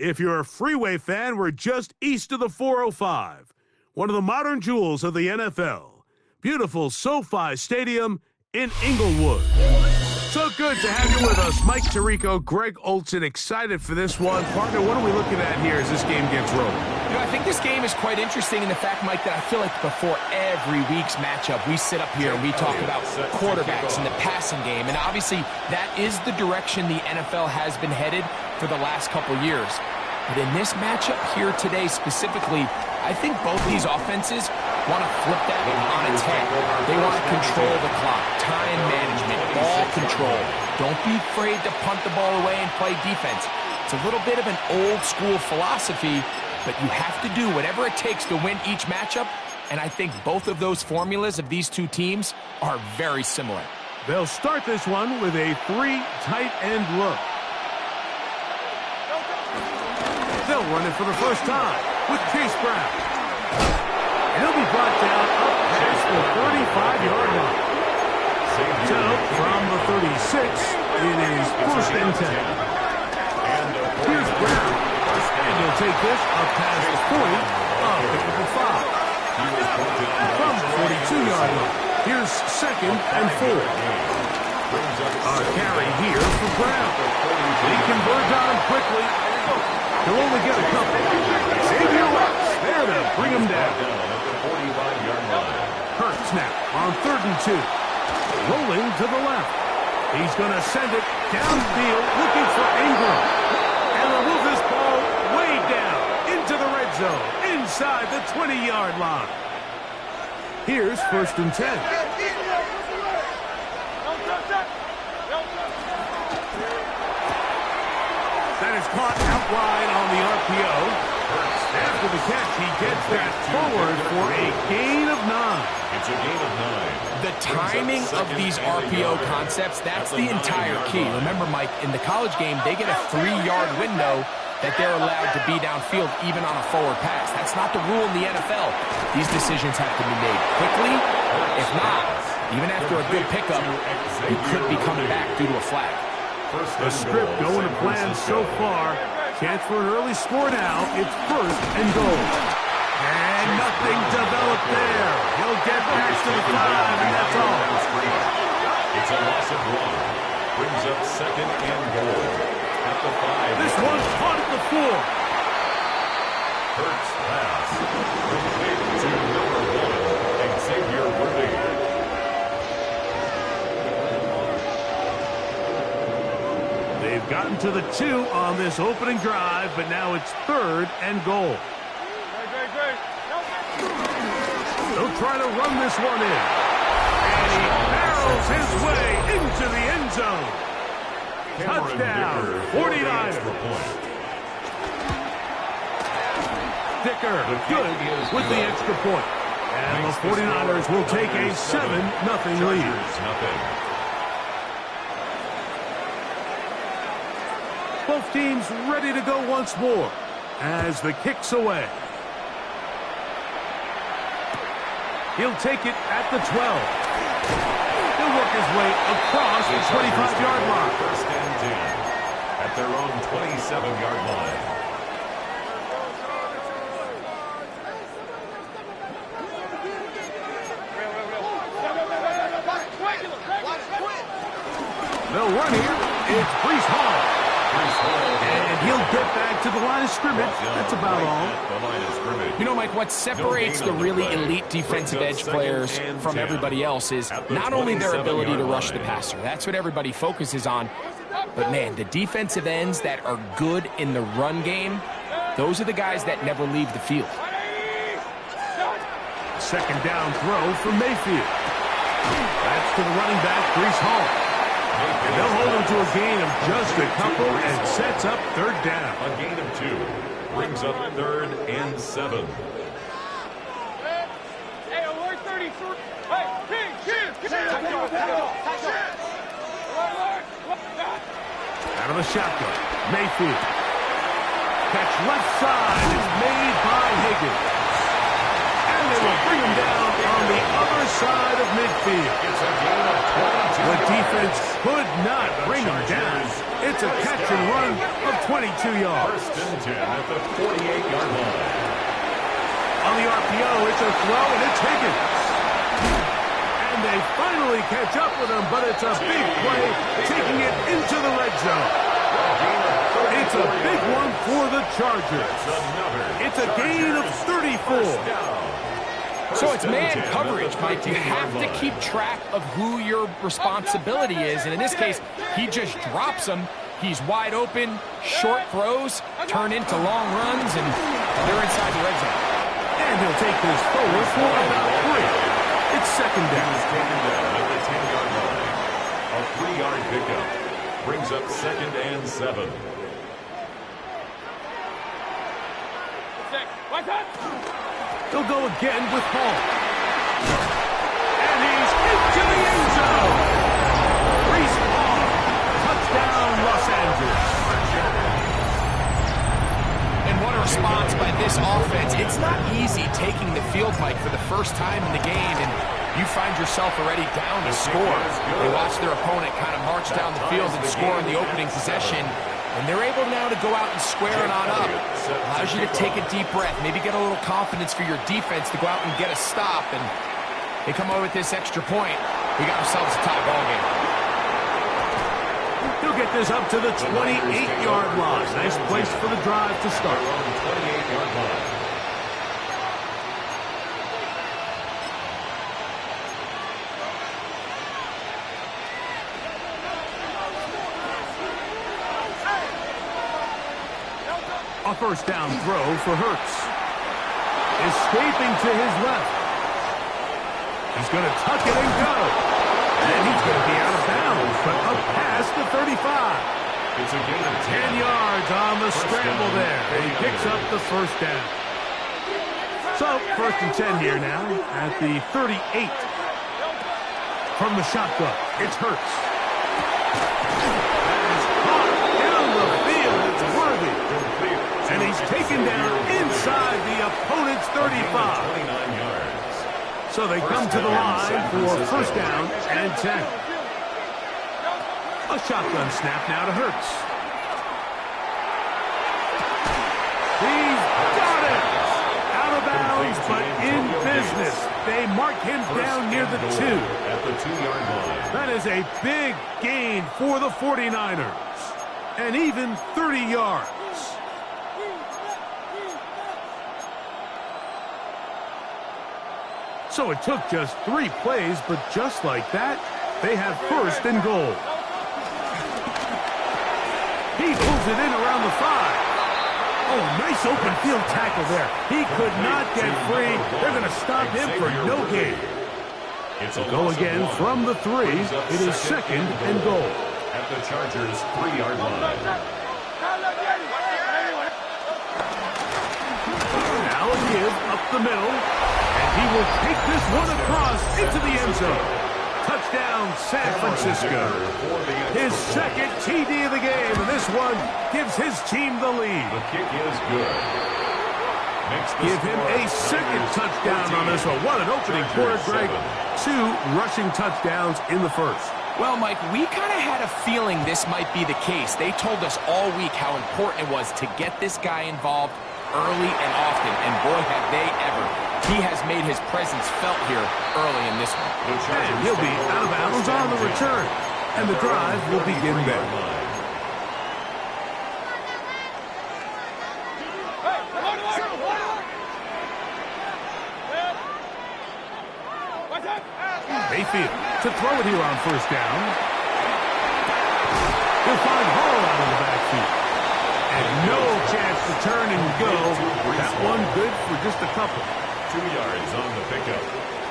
If you're a Freeway fan, we're just east of the 405, one of the modern jewels of the NFL. Beautiful SoFi Stadium in Inglewood. So good to have you with us. Mike Tirico, Greg Olsen, excited for this one. Partner, what are we looking at here as this game gets rolling? You know, I think this game is quite interesting in the fact, Mike, that I feel like before every week's matchup, we sit up here and we talk about quarterbacks and the passing game. And obviously, that is the direction the NFL has been headed for the last couple years. But in this matchup here today specifically, I think both these offenses want to flip that on its head. They want to control the clock, time management, ball control. Don't be afraid to punt the ball away and play defense. It's a little bit of an old school philosophy, but you have to do whatever it takes to win each matchup, and I think both of those formulas of these two teams are very similar. They'll start this one with a 3 tight end look. They'll run it for the first time with Chase Brown. And he'll be brought down up past the 35-yard line. So from the 36, it is 1st and 10. Here's Brown. And he'll take this up past the 40, up at the 5. From the 42-yard line, here's 2nd and 4. A carry here for Brown. He converts on quickly. He'll only get a couple. Xavier Rhodes there to bring him down. Hurts now on 3rd and 2. Rolling to the left. He's going to send it downfield looking for Ingram. And will move this ball way down into the red zone inside the 20-yard line. Here's 1st and 10. That is caught out wide on the RPO. After the catch, he gets that forward for a gain of 9. It's a gain of 9. The timing of these RPO concepts, that's the entire key. Remember, Mike, in the college game, they get a 3-yard window that they're allowed to be downfield even on a forward pass. That's not the rule in the NFL. These decisions have to be made quickly. If not, even after a good pickup, you could be coming back due to a flag. The script going to plan so far. Chance for an early score now. It's 1st and goal. And nothing developed there. He'll get back to the 5, and that's all. It's a loss of 1. Brings up 2nd and goal. At the 5. This one's caught at the 4. Hurts pass. Complete to number 1, Xavier Worthy. They've gotten to the 2 on this opening drive, but now it's 3rd and goal. They'll try to run this one in. And he barrels his way into the end zone. Touchdown, 49ers. Dicker, good with the extra point. And the 49ers will take a 7-0 lead. Both teams ready to go once more as the kick's away. He'll take it at the 12. He'll work his way across the 25-yard line. First and 10 at their own 27-yard line. They'll run here. It's Breece Hall. And he'll get back to the line of scrimmage. That's about all. You know, Mike, what separates the really elite defensive edge players from everybody else is not only their ability to rush the passer. That's what everybody focuses on. But, man, the defensive ends that are good in the run game, those are the guys that never leave the field. Second down throw for Mayfield. That's to the running back, Breece Hall. And they'll hold him to a gain of just a couple and sets up third down. A gain of 2 brings up 3rd and 7. Hey, alert 33. Out of the shotgun, Mayfield. Catch left side is made by Higgins. And they will bring him down on the other side of midfield. It's a gain of 22. The defense could not bring him down. It's a catch and run of 22 yards. First and 10 at the 48-yard line. On the RPO, it's a throw, and it's Higgins. And they finally catch up with him, but it's a big play, taking it into the red zone. It's a big one for the Chargers. It's a gain of 34. So it's man coverage, Mike. You have to keep track of who your responsibility is. And in this case, he just drops him. He's wide open. Short throws turn into long runs, and they're inside the red zone. And he'll take this forward for about 3. It's second down. At the 10-yard line. A 3-yard pickup brings up 2nd and 7. He'll go again with Hall. And he's into the end zone. Breece Hall. Touchdown, Los Angeles. And what a response by this offense. It's not easy taking the field, Mike, for the first time in the game, and you find yourself already down to score. They watch their opponent kind of march down the field and score in the opening possession. And they're able now to go out and square it on up. Allows you to take a deep breath, maybe get a little confidence for your defense to go out and get a stop. And they come away with this extra point. We got ourselves a tie ball game. He'll get this up to the 28-yard line. Nice place for the drive to start. 28-yard line. A first down throw for Hurts. Escaping to his left. He's going to tuck it and go. And he's going to be out of bounds, but up past the 35. It's a gain of 10 yards on the scramble there. And he picks up the first down. So, first and 10 here now at the 38. From the shotgun, it's Hurts. That is caught down the field. It's worthy. And he's taken down inside the opponent's 35. 29 yards. So they come to the line for first down and 10. A shotgun snap now to Hurts. He's got it! Out of bounds, but in business. They mark him down near the 2. At the 2-yard line. That is a big gain for the 49ers. And even 30 yards. So it took just 3 plays, but just like that, they have first and goal. He pulls it in around the 5. Oh, nice open field tackle there. He could not get free. They're going to stop him for no gain. They'll go again from the 3. It is second and goal. At the Chargers' 3-yard line. Now a give up the middle. And he will take this one across into the end zone. Touchdown, San Francisco. His second TD of the game, and this one gives his team the lead. The kick is good. Give him a second touchdown on this one. What an opening quarter, Greg. 2 rushing touchdowns in the first. Well, Mike, we kind of had a feeling this might be the case. They told us all week how important it was to get this guy involved early and often, and boy, have they ever. He has made his presence felt here early in this one. And he'll be out of bounds on the return, and the drive will begin there. Mayfield to throw it here on first down. He'll find Hall out of the backfield. And no chance to turn and go. That one good for just a couple. 2 yards on the pickup.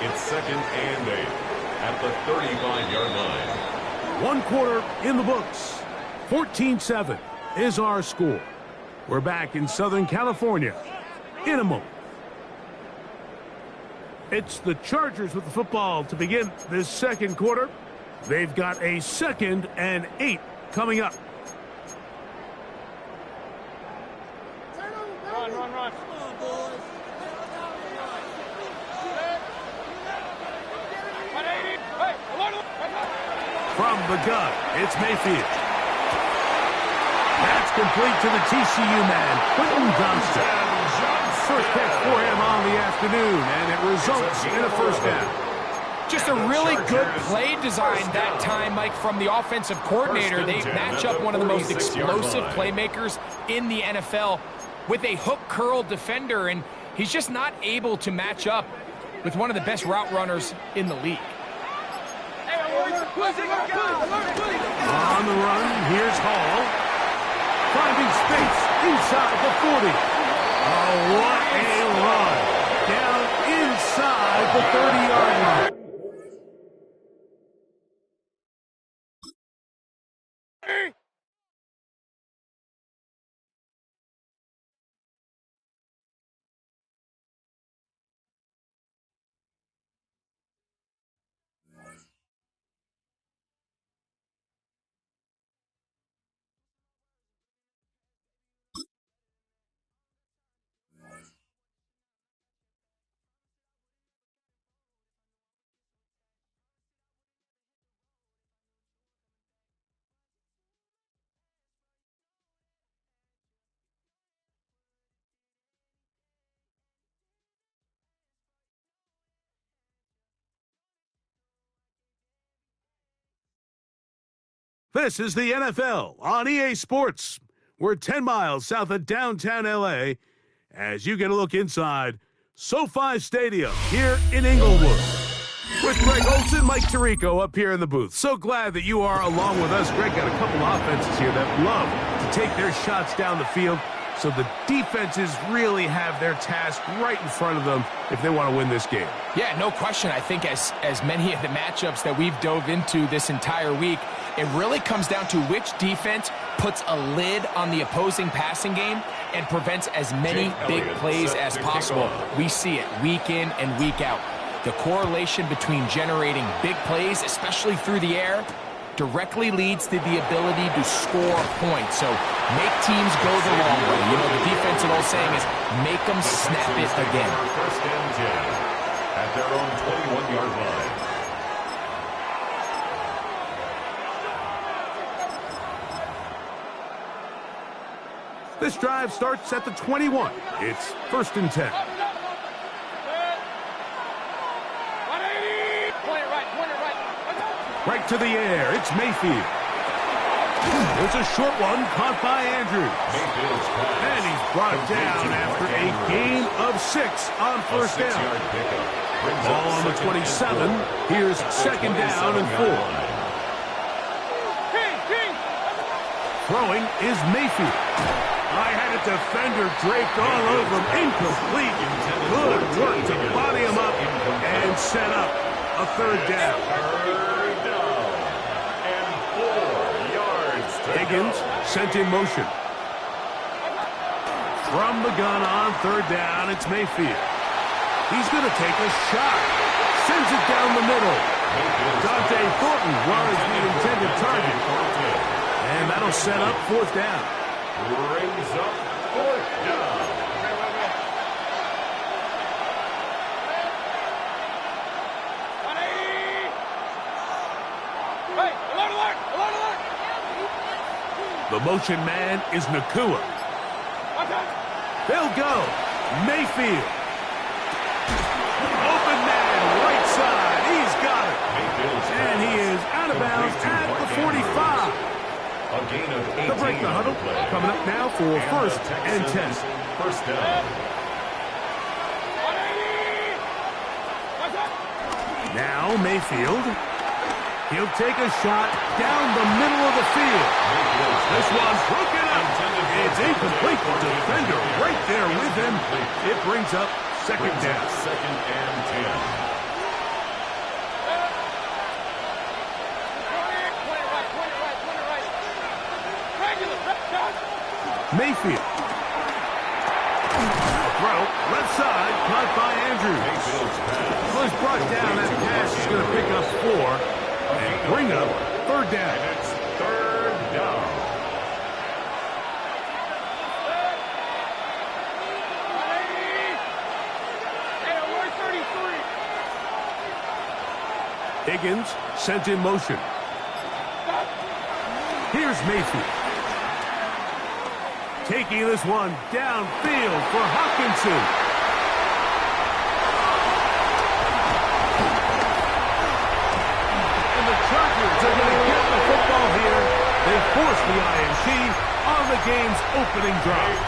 It's 2nd and 8 at the 35-yard line. 1 quarter in the books. 14-7 is our score. We're back in Southern California in a moment. It's the Chargers with the football to begin this second quarter. They've got a 2nd and 8 coming up. Run. From the gun, it's Mayfield. That's complete to the TCU man, Quentin Johnston. First catch for him on the afternoon, and it results in a first down. Just a really good play design that time, Mike, from the offensive coordinator. They match up one of the most explosive playmakers in the NFL with a hook curl defender, and he's just not able to match up with one of the best route runners in the league. On the run, here's Hall. Finding space inside the 40. Oh, what a run. Down inside the 30-yard line. This is the NFL on EA Sports. We're 10 miles south of downtown L.A. as you get a look inside SoFi Stadium here in Inglewood. With Greg Olsen, Mike Tirico up here in the booth. So glad that you are along with us. Greg got a couple offenses here that love to take their shots down the field, so the defenses really have their task right in front of them if they want to win this game. Yeah, no question. I think as many of the matchups that we've dove into this entire week, it really comes down to which defense puts a lid on the opposing passing game and prevents as many big plays as possible. We see it week in and week out. The correlation between generating big plays, especially through the air, directly leads to the ability to score points. So make teams go the long way. You know, the defensive old saying is make them snap it again. First and 10 at their own 21-yard line. This drive starts at the 21. It's 1st and 10. Right to the air. It's Mayfield. There's a short one caught by Andrews. And he's brought down after a gain of 6 on first down. Ball on the 27. Here's 2nd down and 4. Throwing is Mayfield. I had a defender draped all over him. Incomplete. Good work to body him up and set up a 3rd down. Higgins sent in motion. From the gun on 3rd down, it's Mayfield. He's going to take a shot. Sends it down the middle. Dante Thornton was the intended target. And that'll set up fourth down. Brings up fourth down. Hey, alert, alert, alert, alert. The motion man is Nacua. They'll go. Mayfield. Open man, right side. He's got it. And he is out of bounds at the 45. A gain of 18. They'll break the huddle. Coming up now for first and 10. First down. Now Mayfield. He'll take a shot down the middle of the field. This one's broken up. It's incomplete. Defender right there with him. It brings up second down. Second and 10. Mayfield. Throw, left side, caught by Andrews. Was brought down. That pass is going to pick up 4 and bring up third down. It's third down. Higgins sent in motion. Here's Mayfield. Taking this one downfield for Hawkinson. And the Chargers are going to get the football here. They force the INT on the game's opening drive.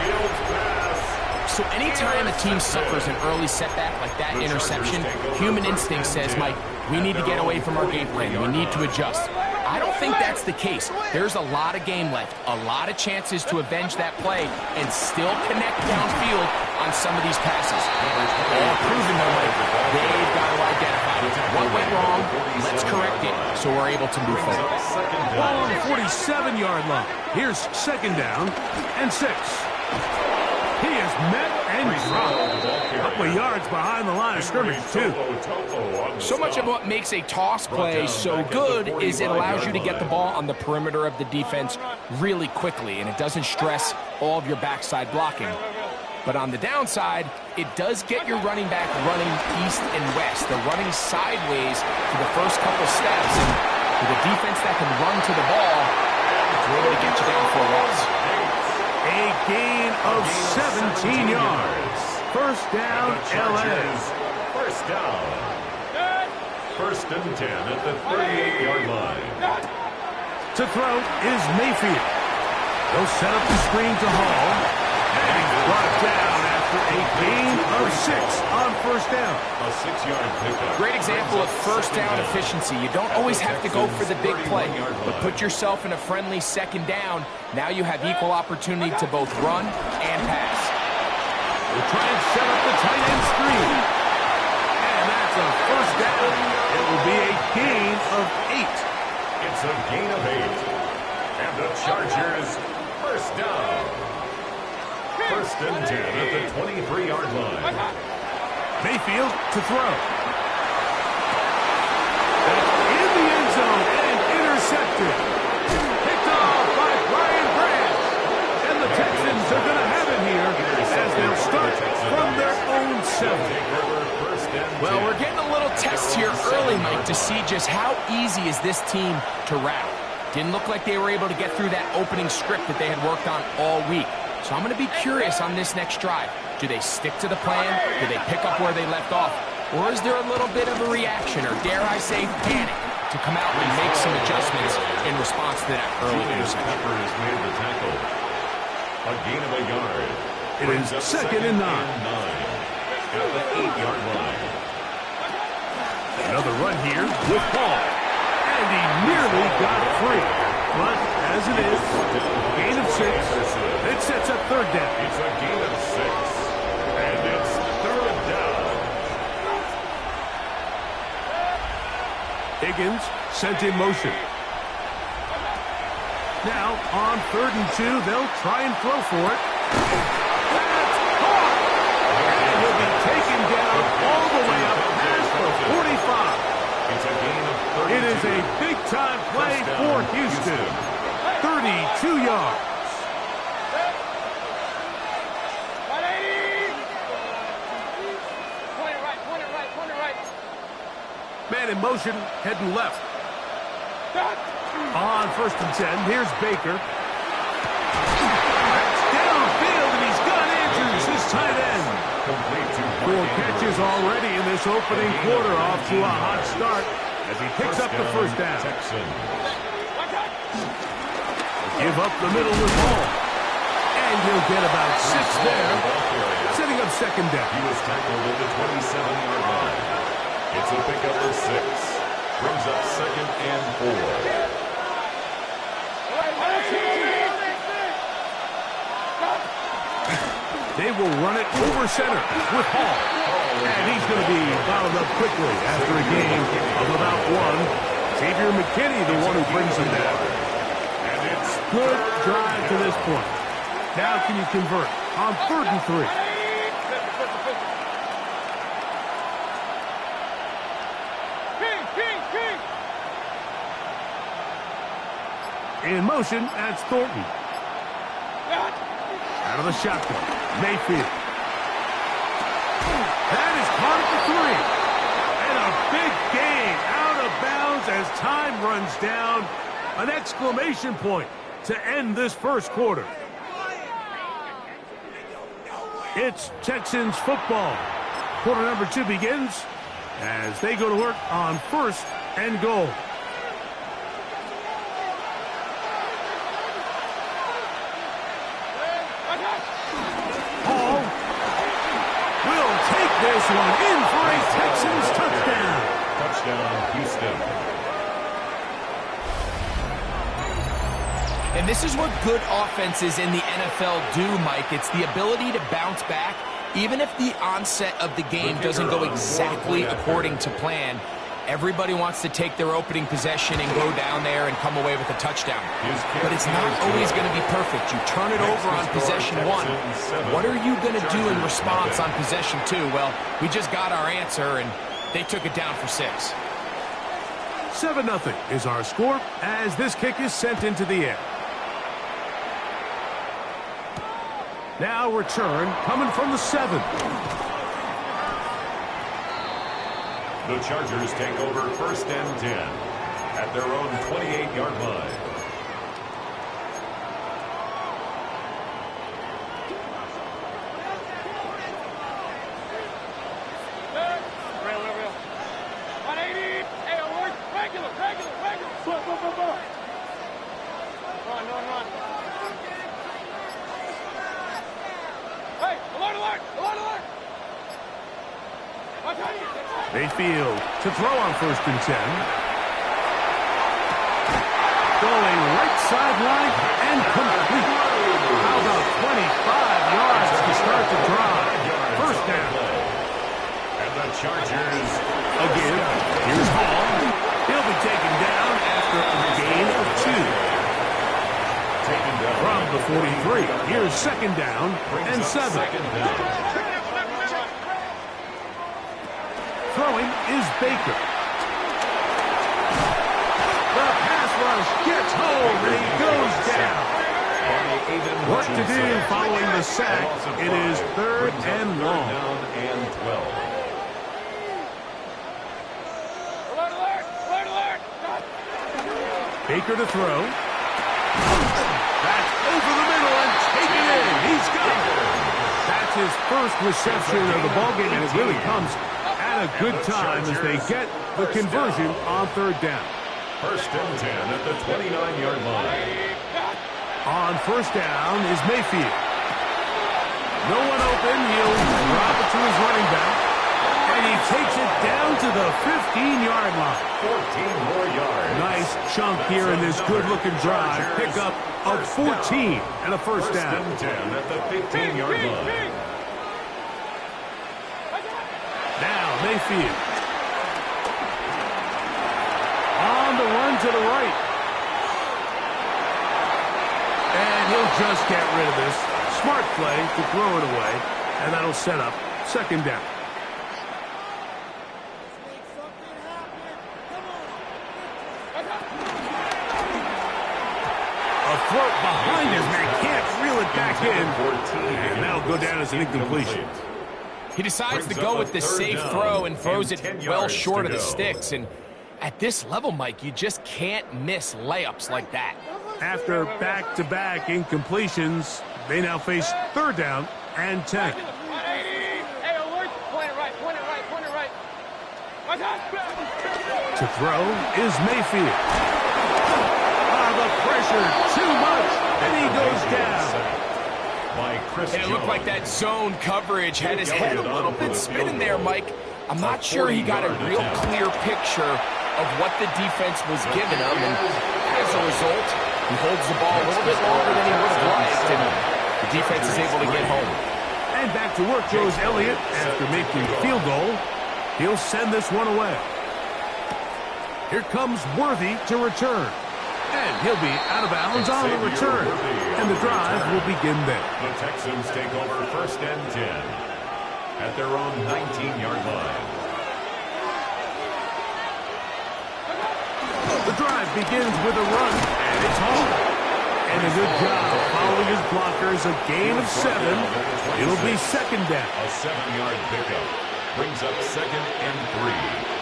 So anytime a team suffers an early setback like that interception, human instinct says, Mike, we need to get away from our game plan. We need to adjust. I don't think that's the case. There's a lot of game left, a lot of chances to avenge that play and still connect downfield on some of these passes. All proven, though, Mike, they've got to identify what went wrong. Let's correct it so we're able to move forward. Ball on the 47-yard line. Here's second down and 6. He is met and dropped. A couple of yards behind the line of scrimmage, too. So much of what makes a toss play so good is it allows you to get the ball on the perimeter of the defense really quickly, and it doesn't stress all of your backside blocking. But on the downside, it does get your running back running east and west. They're running sideways for the first couple steps, and with a defense that can run to the ball, it's able to get you down for a loss. A gain of 17 yards. First down, L.A. First down. First and 10 at the 38-yard line. To throw is Mayfield. They'll set up the screen to Hall. And he's brought down after a gain of 6 on first down. A 6-yard pickup. Great example of first down efficiency. You don't always have to go for the big play, but put yourself in a friendly second down. Now you have equal opportunity to both run and pass. We'll try and set up the tight end screen. And that's a first down. It will be a gain of 8. It's a gain of 8. And the Chargers first down. First and 10 at the 23-yard line. Mayfield to throw. In the end zone and intercepted. Picked off by Brian Branch. And the Texans are going to have it here as they'll start from their own 7. Well, we're getting a little test here early, Mike, to see just how easy is this team to rattle. Didn't look like they were able to get through that opening script that they had worked on all week. So I'm going to be curious on this next drive. Do they stick to the plan? Do they pick up where they left off? Or is there a little bit of a reaction, or dare I say panic, to come out and make some adjustments in response to that early interception? Pepper has made the tackle. A gain of a yard. It is second and 9. At the 8-yard line. Another run here with Paul. And he nearly got free. But as it is, gain of 6. It sets up third down. It's a gain of 6. And it's third down. Higgins sent in motion. Now, on 3rd and 2, they'll try and throw for it. That's caught! And he'll be taken down all the way up past the 45. It's a gain of Man in motion, heading left. On 1st and 10, here's Baker. That's downfield, and he's got Andrews, his tight end. 4 catches already in this opening quarter, off to a hot start as he picks up the first down. Give up the middle with Hall. And he'll get about 6 there, setting up second down. He was tackled at the 27-yard line. It's a pickup of 6. Brings up 2nd and 4. They will run it over center with Hall. And he's going to be bottled up quickly after a gain of about 1. Xavier McKinney, the one who brings him down. And it's good drive to this point. Now can you convert on 3rd and 3? In motion, that's Thornton. Out of the shotgun, Mayfield. That is caught at the 3. And a big gain out of bounds as time runs down. An exclamation point to end this first quarter. It's Texans football. Quarter number 2 begins as they go to work on 1st and goal. Hall will take this one in for a Texans touchdown. Touchdown, Houston. And this is what good offenses in the NFL do, Mike. It's the ability to bounce back, even if the onset of the game doesn't go exactly according to plan. Everybody wants to take their opening possession and go down there and come away with a touchdown. But it's not always going to be perfect. You turn it over on possession 1. What are you going to do in response on possession 2? Well, we just got our answer, and they took it down for 6. 7-0 is our score as this kick is sent into the air. Now return coming from the 7. The Chargers take over 1st and 10 at their own 28-yard line. Mayfield to throw on 1st and 10. Going right sideline and complete. How about 25 yards to start the drive? First down. And the Chargers again. Here's Hall. He'll be taken down after a gain of 2. taken down From the 43. Here's 2nd down and 7. Throwing is Baker. The pass rush gets home and he goes down. What to do following the sack? It is 3rd and long. And 12. Baker to throw. That's over the middle and taken in. He's got it. That's his first reception of the ballgame, and it really comes at a good time as they get the conversion on 3rd down. 1st and 10 at the 29-yard line. On 1st down is Mayfield. No one open. He'll drop it to his running back. And he takes it down to the 15-yard line. 14 more yards. Nice chunk here in this good-looking drive. Pickup of 14 and a first down. 1st and 10 at the 15-yard line. Now Mayfield. On the run to the right. And he'll just get rid of this. Smart play to throw it away. And that'll set up 2nd down. A throat behind his man. Can't reel it back in. And that'll go down as an incompletion. He decides to go with the safe throw and throws it well short of the sticks. And at this level, Mike, you just can't miss layups like that. After back-to-back incompletions, they now face 3rd down and 10. Hey, alert. Point it right, point it right, point it right. To throw is Mayfield. The pressure, too much, and he goes down. And it looked like that zone coverage had his head a little bit spinning there, Mike. I'm not sure he got a real clear picture of what the defense was giving him, and as a result, he holds the ball a little bit longer than he would have liked, and the defense is able to get home. And back to work goes Elliott after making the field goal. He'll send this one away. Here comes Worthy to return. And he'll be out of bounds on the return. And the drive will begin there. The Texans take over 1st and 10 at their own 19-yard line. The drive begins with a run, and it's home. And a good job following his blockers, a gain of 7. It'll be 2nd down. A 7-yard pickup brings up 2nd and 3.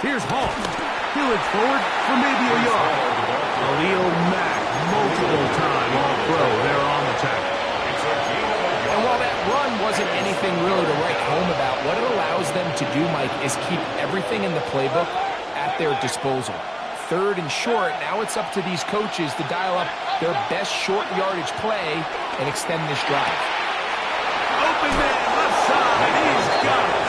Here's Hall. He'll edge forward for maybe a yard. Khalil Mack, multiple time all-pro there on the tackle. And while that run wasn't anything really to write home about, what it allows them to do, Mike, is keep everything in the playbook at their disposal. 3rd and short, now it's up to these coaches to dial up their best short yardage play and extend this drive. Open man, left side, he's got it.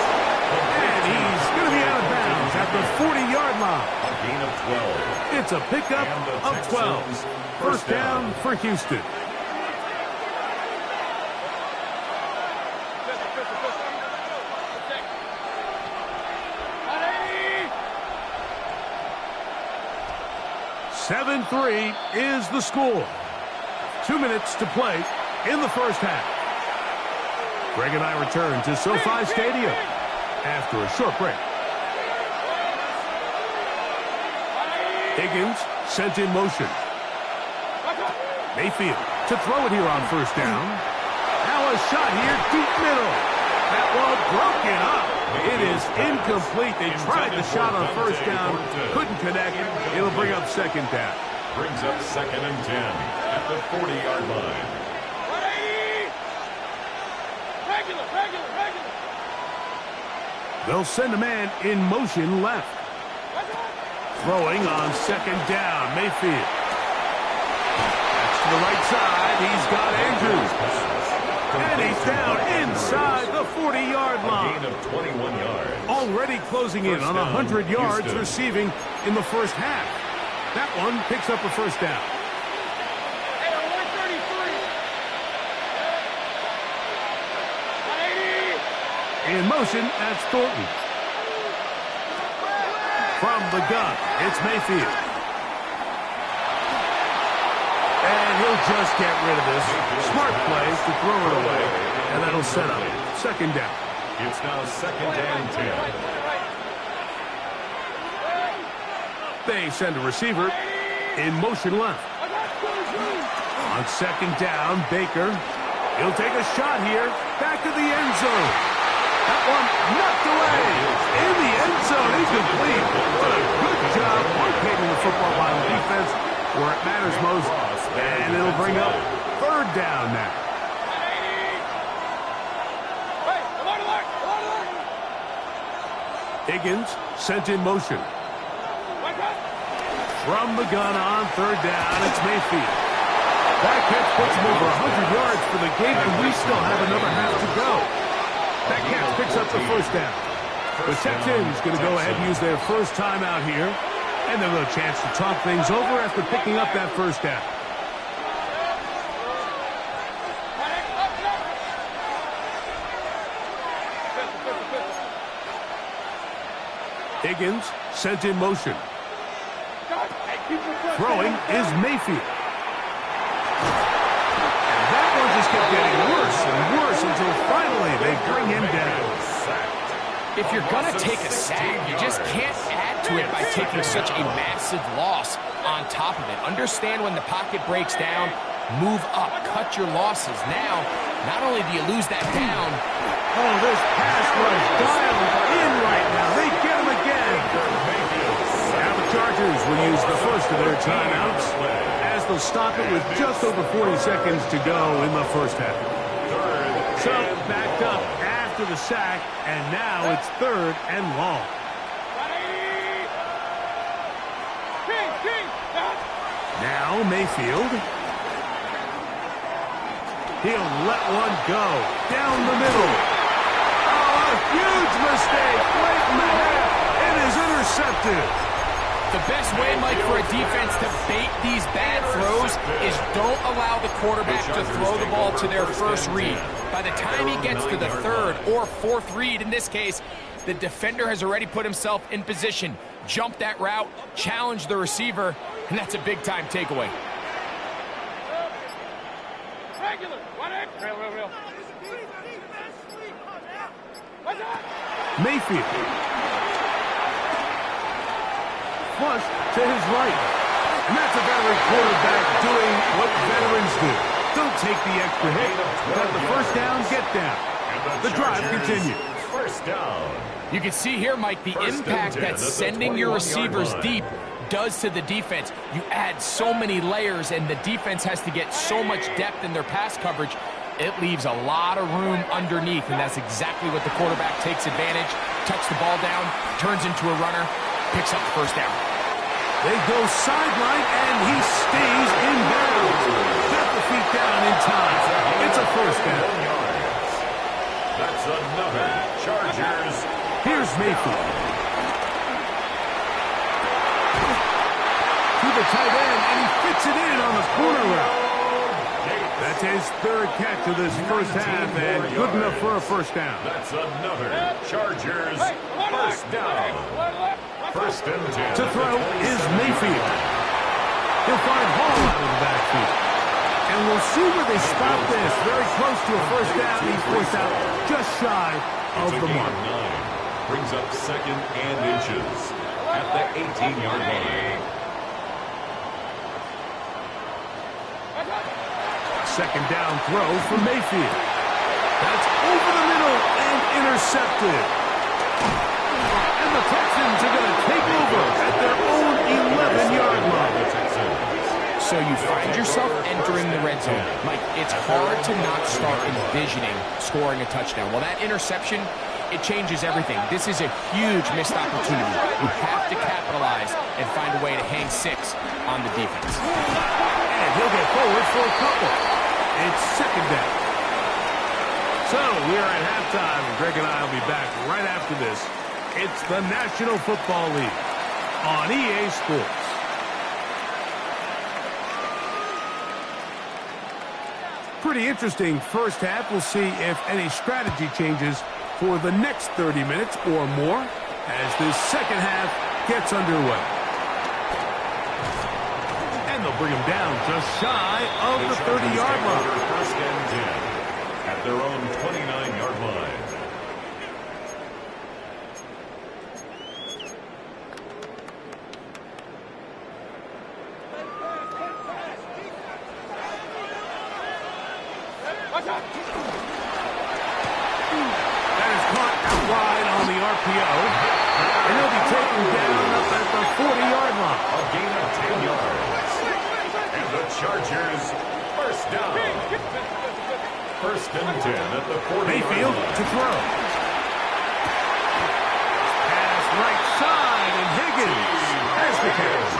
And he's going to be out of bounds at the 40-yard line. A gain of 12. It's a pickup of 12. 1st down for Houston. "7-3 is the score. 2 minutes to play in the 1st half. Greg and I return to SoFi Stadium after a short break. Higgins sent in motion. Mayfield to throw it here on 1st down. Now a shot here, deep middle. That one broken up. It is incomplete. They tried the shot on 1st down, couldn't connect. It'll bring up 2nd down. Brings up 2nd and 10 at the 40-yard line. They'll send a man in motion left. Throwing on 2nd down, Mayfield. That's to the right side. He's got Andrews. And he's down inside the 40-yard line. A gain of 21 yards. Already closing in on 100 yards Houston. receiving in the 1st half. That one picks up a 1st down. In motion, that's Thornton. From the gun, it's Mayfield. And he'll just get rid of this. Smart play to throw it away. And that'll set up 2nd down. It's now 2nd and 10. They send a receiver in motion left. On 2nd down, Baker. He'll take a shot here. Back to the end zone. That one knocked away. In the end zone, incomplete. What a good job locating the football by the defense where it matters most. And it'll bring up 3rd down now. Higgins sent in motion. From the gun on 3rd down, it's Mayfield. That catch puts him over 100 yards for the game, and we still have another half to go. That catch picks up the 1st down. The Texans going to go ahead and use their 1st timeout here, and they'll have a chance to talk things over after picking up that 1st down. Higgins sent in motion. Throwing is Mayfield. just kept getting worse and worse until finally they bring him down. If you're going to take a sack, you just can't add to it by taking such a massive loss on top of it. Understand when the pocket breaks down, move up, cut your losses. Now, not only do you lose that down. Oh, this pass rush dialed in right now. They get him again. Now the Chargers will use the first of their timeouts as they'll stop it with just over 40 seconds to go in the first half. So, backed up after the sack, and now it's 3rd and long. Now Mayfield. He'll let one go down the middle. Oh, a huge mistake late in the half. It is intercepted. The best way, Mike, for a defense to bait these bad throws is don't allow the quarterback to throw the ball to their first read. By the time he gets to the 3rd or 4th read, in this case, the defender has already put himself in position, jump that route, challenge the receiver, and that's a big-time takeaway. Mayfield. Flush to his right. And that's a veteran quarterback doing what veterans do. Don't take the extra hit. Let the first down, get down. The drive continues. First down. You can see here, Mike, the impact that sending your receivers deep does to the defense. You add so many layers, and the defense has to get so much depth in their pass coverage. It leaves a lot of room underneath, and that's exactly what the quarterback takes advantage. Tucks the ball down, turns into a runner, picks up the first down. They go sideline, and he stays in bounds. Got the feet down in time. It's a first down. That's another Chargers. Here's Mayfield. To the tight end, and he fits it in on the corner route. That's his 3rd catch of this first half, and good enough for a first down. That's another Chargers first down. 1st and 10. To throw is Mayfield. He'll find Hall out of the backfield. And we'll see where they spot this. Very close to a first down. He's forced out just shy of the mark. 9. Brings up 2nd and inches at the 18-yard line. 2nd down throw for Mayfield. That's over the middle and intercepted. And the Texans are going to take over at their own 11-yard line. So you find yourself entering the red zone. Mike, it's hard to not start envisioning scoring a touchdown. Well, that interception, it changes everything. This is a huge missed opportunity. You have to capitalize and find a way to hang 6 on the defense. And he'll get forward for a couple. It's 2nd down. So we are at halftime, and Greg and I will be back right after this. It's the National Football League on EA Sports. Pretty interesting first half. We'll see if any strategy changes for the next 30 minutes or more as this second half gets underway. And they'll bring him down just shy of the 30-yard line. 1st and 10 at their own 29-yard line. That is caught out wide on the RPO. And he'll be taken down up at the 40-yard line. A gain of 10 yards. And the Chargers first down. 1st and 10 at the 40-yard Mayfield line. to throw. Pass right side, and Higgins has the catch.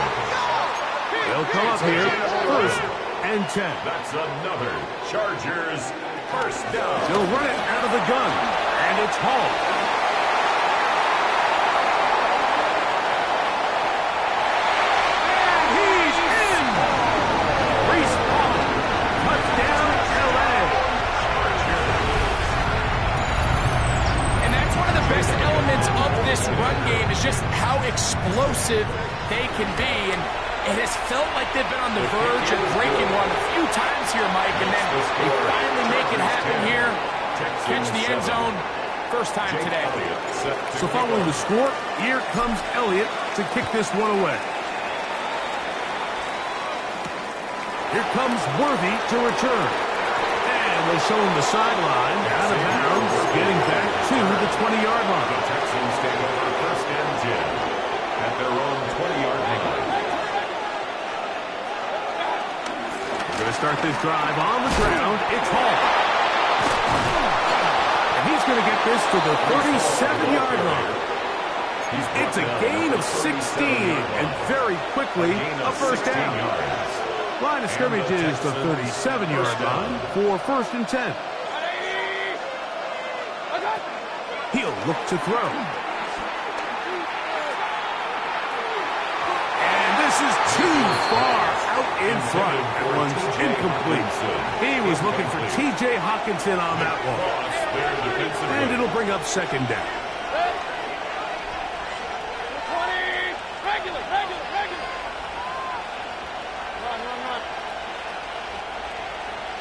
They'll come up here 1st and 10. That's another Chargers first down. They'll run it out of the gun, and it's Hall. And he's in! Breece Hall, touchdown L.A. And that's one of the best elements of this run game is just how explosive they can be. And it has felt like they've been on the verge of breaking one a few times here, Mike, and then they finally make it happen here. Catch the end zone. First time today. So following the score, here comes Elliott to kick this one away. Here comes Worthy to return. And they'll show him the sideline, out of bounds, getting back to the 20-yard line. The Texans take over first and 10 at their own 20-yard line. We're going to start this drive on the ground. It's Hall. And he's going to get this to the 37-yard line. It's a gain of 16, and very quickly, a first down. Line of scrimmage is the 37-yard line for first and 10. He'll look to throw. And this is too far out in front. That one's incomplete. He was looking for T.J. Hockenson on that one. And it'll bring up second down.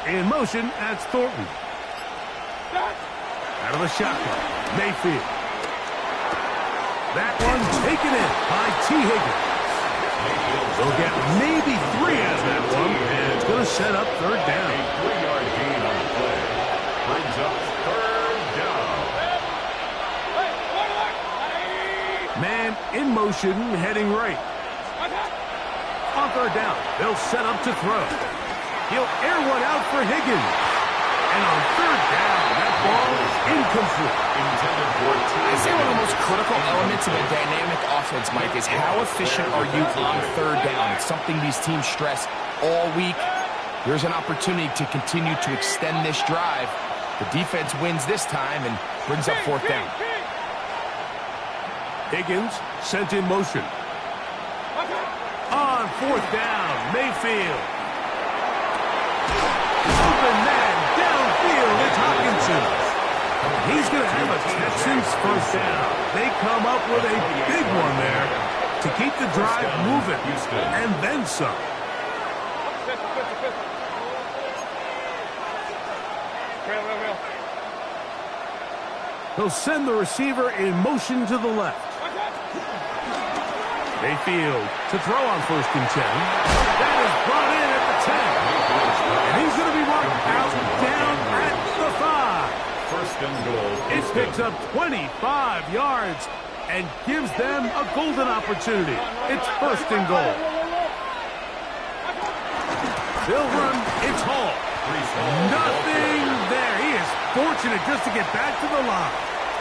In motion, that's Thornton. Out of the shotgun, Mayfield. That one taken in by T. Higgins. They'll get maybe 3 out of that one, and it's going to set up third down. A 3-yard gain on the play brings up third down. Man in motion, heading right. On third down, they'll set up to throw. He'll air one out for Higgins. And on third down, that ball is incomplete. I say one of the most critical elements of a dynamic offense, Mike, is how efficient are you on third down? It's something these teams stress all week. There's an opportunity to continue to extend this drive. The defense wins this time and brings up fourth down. Higgins sent in motion. On fourth down, Mayfield. Open man downfield, it's Hockenson. He's going to have a Texans first down. They come up with a big one there to keep the drive moving, and then some. He'll send the receiver in motion to the left. Mayfield to throw on first and 10. That is brought in at the 10. And he's going to be marked out down at the 5. First and goal. It picks up 25 yards and gives them a golden opportunity. It's first and goal. They'll run. It's Hall. Nothing there. He is fortunate just to get back to the line.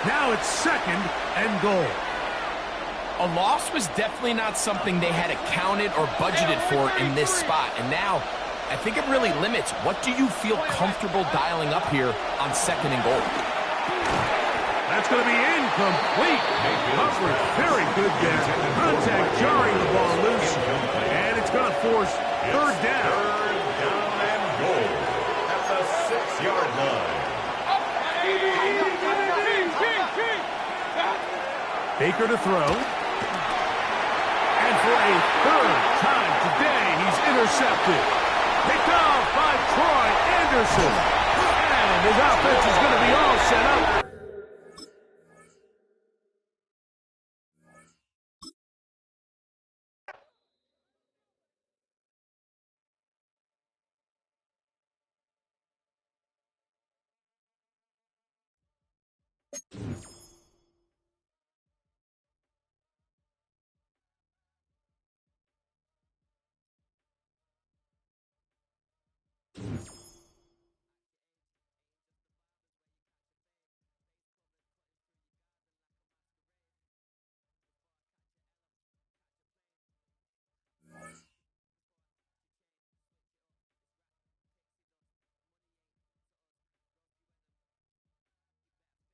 Now it's second and goal. A loss was definitely not something they had accounted or budgeted for in this spot. And now, I think it really limits what do you feel comfortable dialing up here on second and goal. That's going to be incomplete. Coverage very good there. Contact jarring the ball loose. And it's going to force third down. Third down and goal at the 6-yard line. Baker to throw. And for a third time today, he's intercepted. Picked off by Troy Anderson. And his offense is going to be all set up.